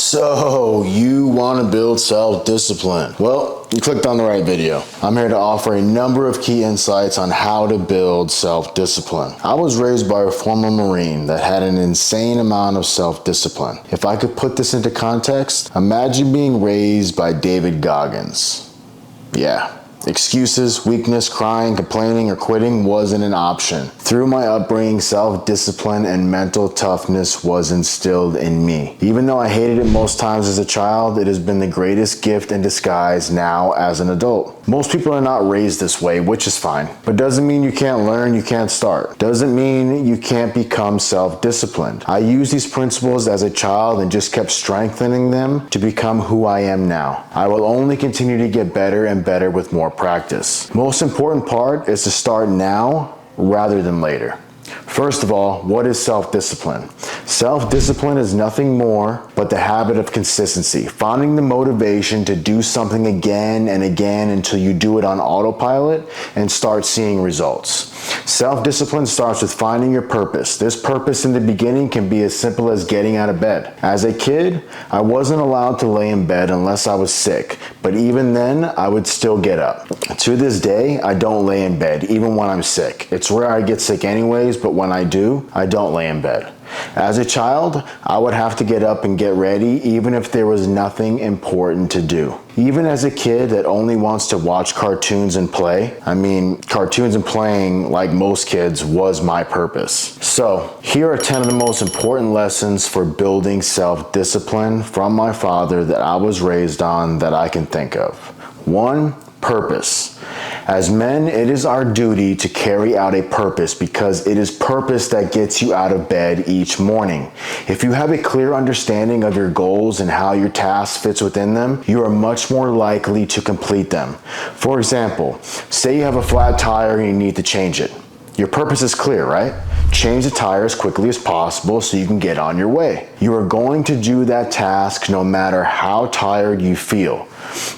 So, you want to build self-discipline? Well, you clicked on the right video. I'm here to offer a number of key insights on how to build self-discipline. I was raised by a former Marine that had an insane amount of self-discipline. If I could put this into context, imagine being raised by David Goggins. Yeah. Excuses, weakness, crying, complaining, or quitting wasn't an option. Through my upbringing, self-discipline and mental toughness was instilled in me. Even though I hated it most times as a child, it has been the greatest gift in disguise now as an adult. Most people are not raised this way, which is fine. But doesn't mean you can't learn, you can't start. Doesn't mean you can't become self-disciplined. I used these principles as a child and just kept strengthening them to become who I am now. I will only continue to get better and better with more practice. Most important part is to start now rather than later. First of all, what is self-discipline? Self-discipline is nothing more but the habit of consistency, finding the motivation to do something again and again until you do it on autopilot and start seeing results. Self-discipline starts with finding your purpose. This purpose in the beginning can be as simple as getting out of bed. As a kid, I wasn't allowed to lay in bed unless I was sick, but even then, I would still get up. To this day, I don't lay in bed, even when I'm sick. It's rare I get sick anyways, but when I do, I don't lay in bed. As a child, I would have to get up and get ready even if there was nothing important to do. Even as a kid that only wants to watch cartoons and play, cartoons and playing, like most kids, was my purpose. So, here are 10 of the most important lessons for building self-discipline from my father that I was raised on that I can think of. 1. Purpose. As men, it is our duty to carry out a purpose because it is purpose that gets you out of bed each morning. If you have a clear understanding of your goals and how your task fits within them, you are much more likely to complete them. For example, say you have a flat tire and you need to change it. Your purpose is clear, right? Change the tire as quickly as possible so you can get on your way. You are going to do that task no matter how tired you feel.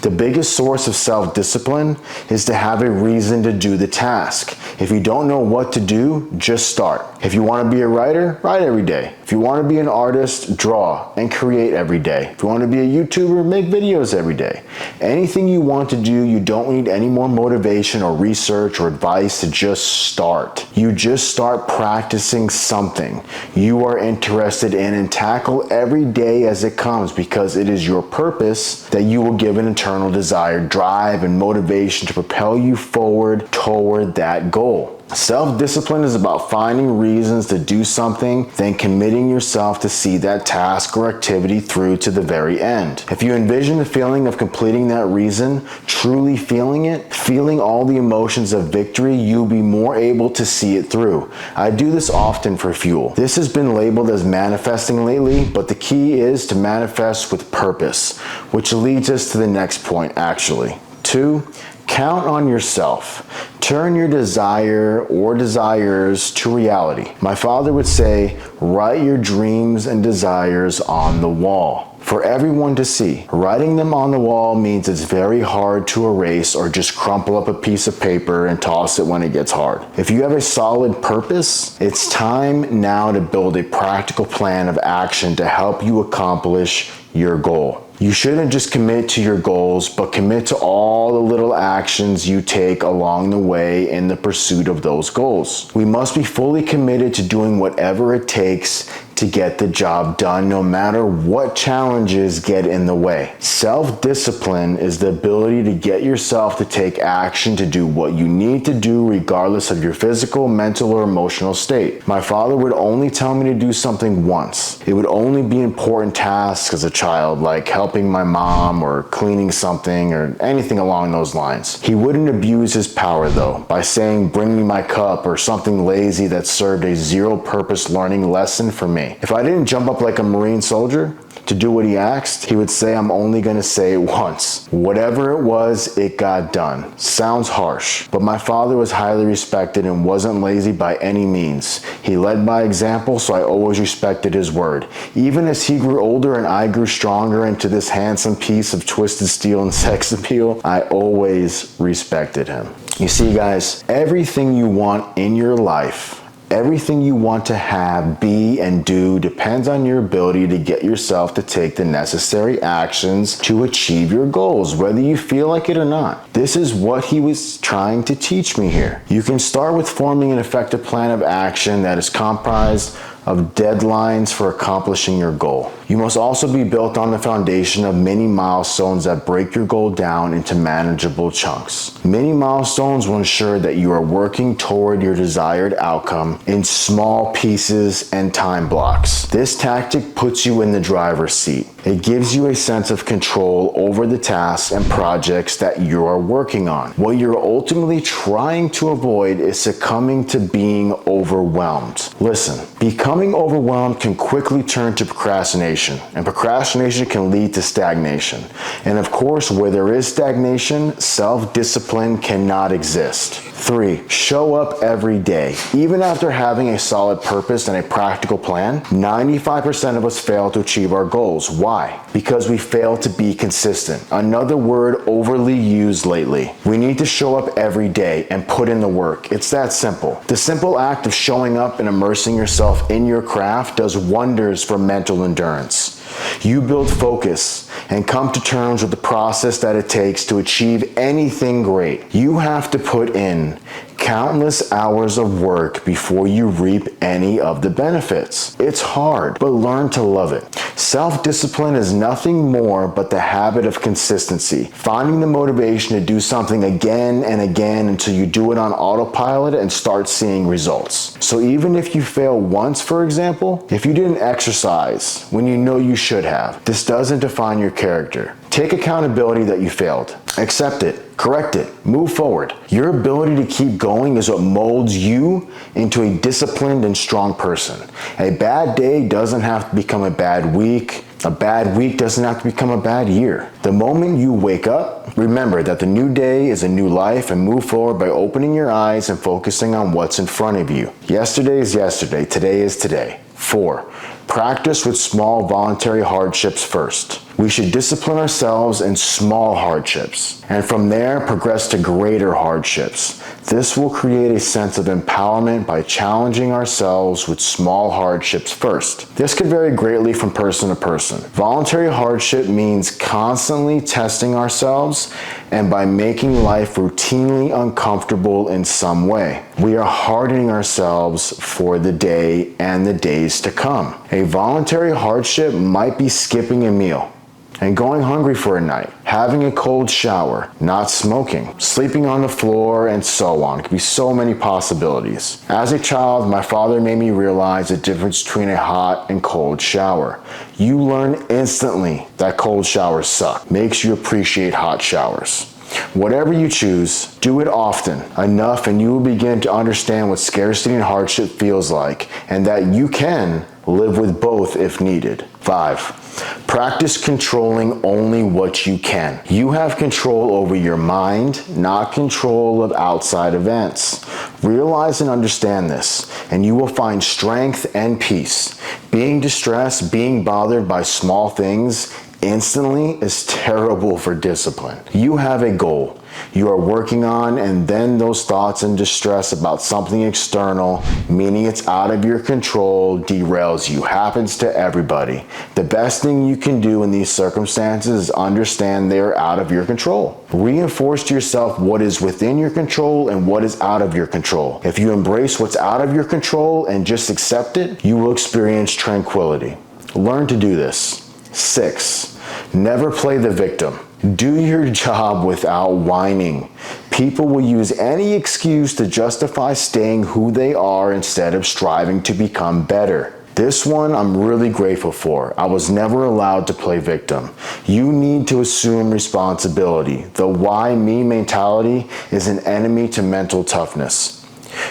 The biggest source of self-discipline is to have a reason to do the task. If you don't know what to do, just start. If you want to be a writer, write every day. If you want to be an artist, draw and create every day. If you want to be a YouTuber, make videos every day. Anything you want to do, you don't need any more motivation or research or advice to just start. You just start practicing something you are interested in and tackle every day as it comes because it is your purpose that you will give an internal desire, drive, and motivation to propel you forward toward that goal. Self-discipline is about finding reasons to do something, then committing yourself to see that task or activity through to the very end. If you envision the feeling of completing that reason, truly feeling it, feeling all the emotions of victory, you'll be more able to see it through. I do this often for fuel. This has been labeled as manifesting lately, but the key is to manifest with purpose, which leads us to the next point actually. 2. Count on yourself. Turn your desire or desires to reality. My father would say, write your dreams and desires on the wall for everyone to see. Writing them on the wall means it's very hard to erase or just crumple up a piece of paper and toss it when it gets hard. If you have a solid purpose, it's time now to build a practical plan of action to help you accomplish your goal. You shouldn't just commit to your goals, but commit to all the little actions you take along the way in the pursuit of those goals. We must be fully committed to doing whatever it takes to get the job done, no matter what challenges get in the way. Self-discipline is the ability to get yourself to take action to do what you need to do regardless of your physical, mental, or emotional state. My father would only tell me to do something once. It would only be important tasks as a child, like helping my mom or cleaning something or anything along those lines. He wouldn't abuse his power though, by saying, bring me my cup or something lazy that served a zero-purpose learning lesson for me. If I didn't jump up like a Marine soldier to do what he asked, he would say, I'm only gonna say it once. Whatever it was, it got done. Sounds harsh, but my father was highly respected and wasn't lazy by any means. He led by example, so I always respected his word. Even as he grew older and I grew stronger into this handsome piece of twisted steel and sex appeal, I always respected him. You see, guys, everything you want in your life Everything you want to have, be, and do depends on your ability to get yourself to take the necessary actions to achieve your goals, whether you feel like it or not. This is what he was trying to teach me here. You can start with forming an effective plan of action that is comprised of deadlines for accomplishing your goal. You must also be built on the foundation of mini milestones that break your goal down into manageable chunks. Mini milestones will ensure that you are working toward your desired outcome in small pieces and time blocks. This tactic puts you in the driver's seat. It gives you a sense of control over the tasks and projects that you are working on. What you're ultimately trying to avoid is succumbing to being overwhelmed. Listen, becoming overwhelmed can quickly turn to procrastination, and procrastination can lead to stagnation. And of course, where there is stagnation, self-discipline cannot exist. 3. Show up every day. Even after having a solid purpose and a practical plan, 95% of us fail to achieve our goals. Why? Because we fail to be consistent. Another word overly used lately. We need to show up every day and put in the work. It's that simple. The simple act of showing up and immersing yourself in your craft does wonders for mental endurance. You build focus and come to terms with the process that it takes to achieve anything great. You have to put in countless hours of work before you reap any of the benefits. It's hard, but learn to love it. Self-discipline is nothing more but the habit of consistency, finding the motivation to do something again and again until you do it on autopilot and start seeing results. So even if you fail once, for example, if you didn't exercise when you know you should have, this doesn't define your character. Take accountability that you failed. Accept it, correct it, move forward. Your ability to keep going is what molds you into a disciplined and strong person. A bad day doesn't have to become a bad week. A bad week doesn't have to become a bad year. The moment you wake up, remember that the new day is a new life, and move forward by opening your eyes and focusing on what's in front of you. Yesterday is yesterday, today is today. 4. Practice with small voluntary hardships first. We should discipline ourselves in small hardships, and from there progress to greater hardships. This will create a sense of empowerment by challenging ourselves with small hardships first. This could vary greatly from person to person. Voluntary hardship means constantly testing ourselves and by making life routinely uncomfortable in some way. We are hardening ourselves for the day and the days to come. A voluntary hardship might be skipping a meal and going hungry for a night, having a cold shower, not smoking, sleeping on the floor, and so on. It could be so many possibilities. As a child, my father made me realize the difference between a hot and cold shower. You learn instantly that cold showers suck. Makes you appreciate hot showers. Whatever you choose, do it often, enough, and you will begin to understand what scarcity and hardship feels like, and that you can live with both if needed. 5. Practice controlling only what you can. You have control over your mind, not control of outside events. Realize and understand this, and you will find strength and peace. Being distressed, being bothered by small things instantly is terrible for discipline. You have a goal you are working on, and then those thoughts and distress about something external, meaning it's out of your control, derails you. Happens to everybody. The best thing you can do in these circumstances is understand they're out of your control. Reinforce to yourself what is within your control and what is out of your control. If you embrace what's out of your control and just accept it, you will experience tranquility. Learn to do this. 6. Never play the victim. Do your job without whining. People will use any excuse to justify staying who they are instead of striving to become better. This one I'm really grateful for. I was never allowed to play victim. You need to assume responsibility. The why me mentality is an enemy to mental toughness.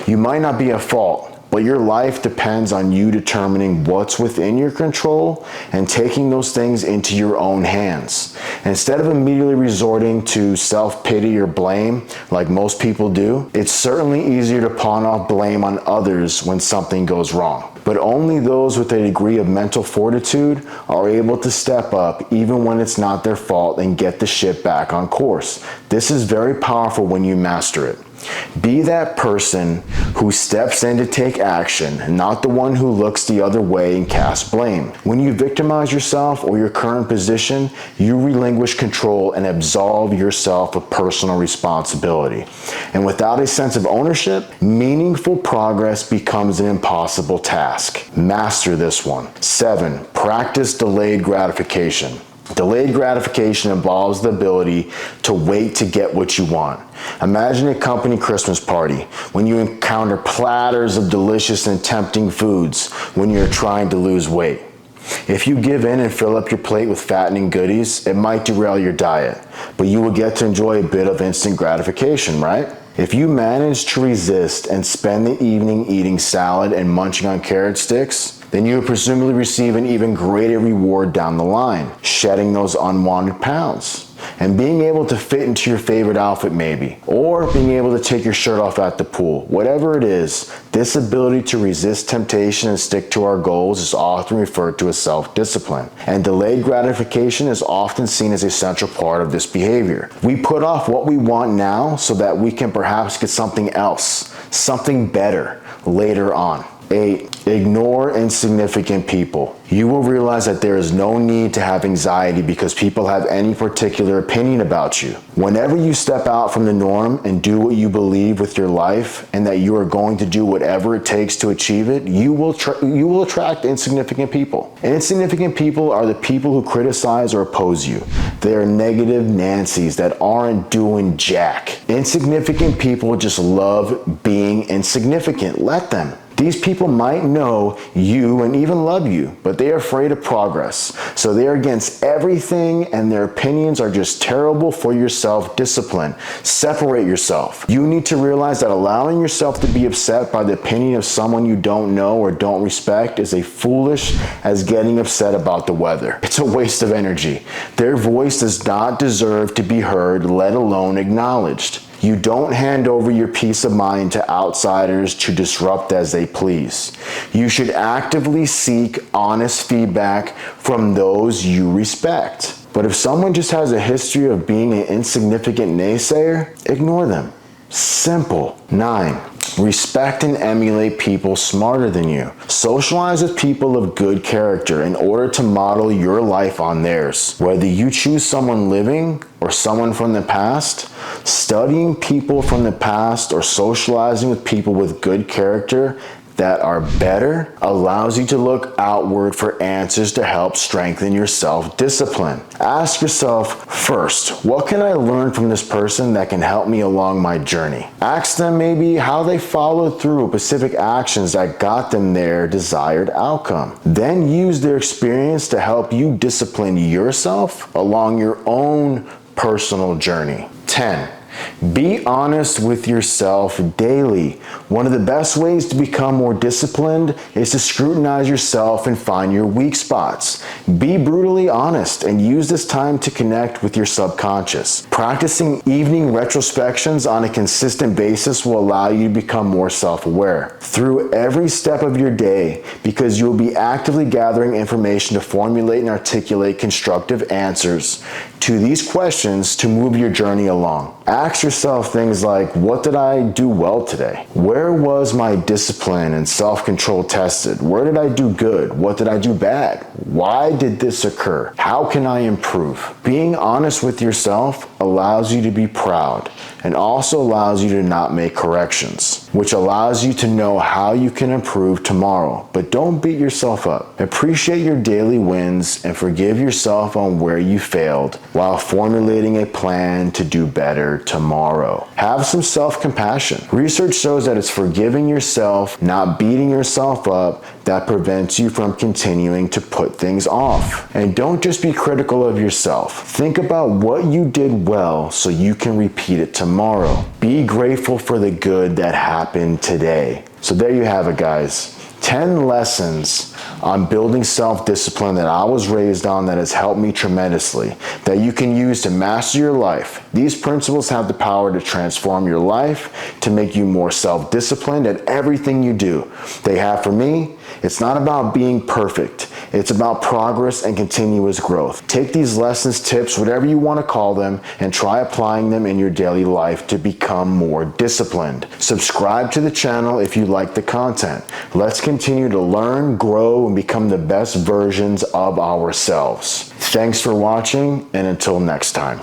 You might not be at fault, but your life depends on you determining what's within your control and taking those things into your own hands. Instead of immediately resorting to self-pity or blame like most people do, it's certainly easier to pawn off blame on others when something goes wrong. But only those with a degree of mental fortitude are able to step up even when it's not their fault and get the ship back on course. This is very powerful when you master it. Be that person who steps in to take action, not the one who looks the other way and casts blame. When you victimize yourself or your current position, you relinquish control and absolve yourself of personal responsibility. And without a sense of ownership, meaningful progress becomes an impossible task. Master this one. 7, practice delayed gratification. Delayed gratification involves the ability to wait to get what you want. Imagine a company Christmas party when you encounter platters of delicious and tempting foods when you're trying to lose weight. If you give in and fill up your plate with fattening goodies, it might derail your diet, but you will get to enjoy a bit of instant gratification, right? If you manage to resist and spend the evening eating salad and munching on carrot sticks, then you will presumably receive an even greater reward down the line, shedding those unwanted pounds. And being able to fit into your favorite outfit maybe, or being able to take your shirt off at the pool. Whatever it is, this ability to resist temptation and stick to our goals is often referred to as self-discipline. And delayed gratification is often seen as a central part of this behavior. We put off what we want now so that we can perhaps get something else, something better later on. 8, ignore insignificant people. You will realize that there is no need to have anxiety because people have any particular opinion about you. Whenever you step out from the norm and do what you believe with your life and that you are going to do whatever it takes to achieve it, you will attract insignificant people. Insignificant people are the people who criticize or oppose you. They are negative Nancys that aren't doing jack. Insignificant people just love being insignificant. Let them. These people might know you and even love you, but they are afraid of progress. So they are against everything and their opinions are just terrible for your self-discipline. Separate yourself. You need to realize that allowing yourself to be upset by the opinion of someone you don't know or don't respect is as foolish as getting upset about the weather. It's a waste of energy. Their voice does not deserve to be heard, let alone acknowledged. You don't hand over your peace of mind to outsiders to disrupt as they please. You should actively seek honest feedback from those you respect. But if someone just has a history of being an insignificant naysayer, ignore them. Simple. 9. Respect and emulate people smarter than you. Socialize with people of good character in order to model your life on theirs. Whether you choose someone living or someone from the past, studying people from the past or socializing with people with good character that are better allows you to look outward for answers to help strengthen your self-discipline. Ask yourself first, what can I learn from this person that can help me along my journey? Ask them maybe how they followed through specific actions that got them their desired outcome. Then use their experience to help you discipline yourself along your own personal journey. 10. Be honest with yourself daily. One of the best ways to become more disciplined is to scrutinize yourself and find your weak spots. Be brutally honest and use this time to connect with your subconscious. Practicing evening retrospections on a consistent basis will allow you to become more self-aware through every step of your day because you will be actively gathering information to formulate and articulate constructive answers to these questions to move your journey along. Ask yourself things like, what did I do well today? Where was my discipline and self-control tested? Where did I do good? What did I do bad? Why did this occur? How can I improve? Being honest with yourself allows you to be proud and also allows you to not make corrections, which allows you to know how you can improve tomorrow. But don't beat yourself up. Appreciate your daily wins and forgive yourself on where you failed while formulating a plan to do better tomorrow. Have some self-compassion. Research shows that it's forgiving yourself, not beating yourself up, that prevents you from continuing to put things off. And don't just be critical of yourself. Think about what you did well so you can repeat it tomorrow. Be grateful for the good that happened today. So there you have it, guys. 10 lessons on building self-discipline that I was raised on that has helped me tremendously, that you can use to master your life. These principles have the power to transform your life, to make you more self-disciplined at everything you do. They have for me. It's not about being perfect. It's about progress and continuous growth. Take these lessons, tips, whatever you want to call them, and try applying them in your daily life to become more disciplined. Subscribe to the channel if you like the content. Let's continue to learn, grow, and become the best versions of ourselves. Thanks for watching, and until next time.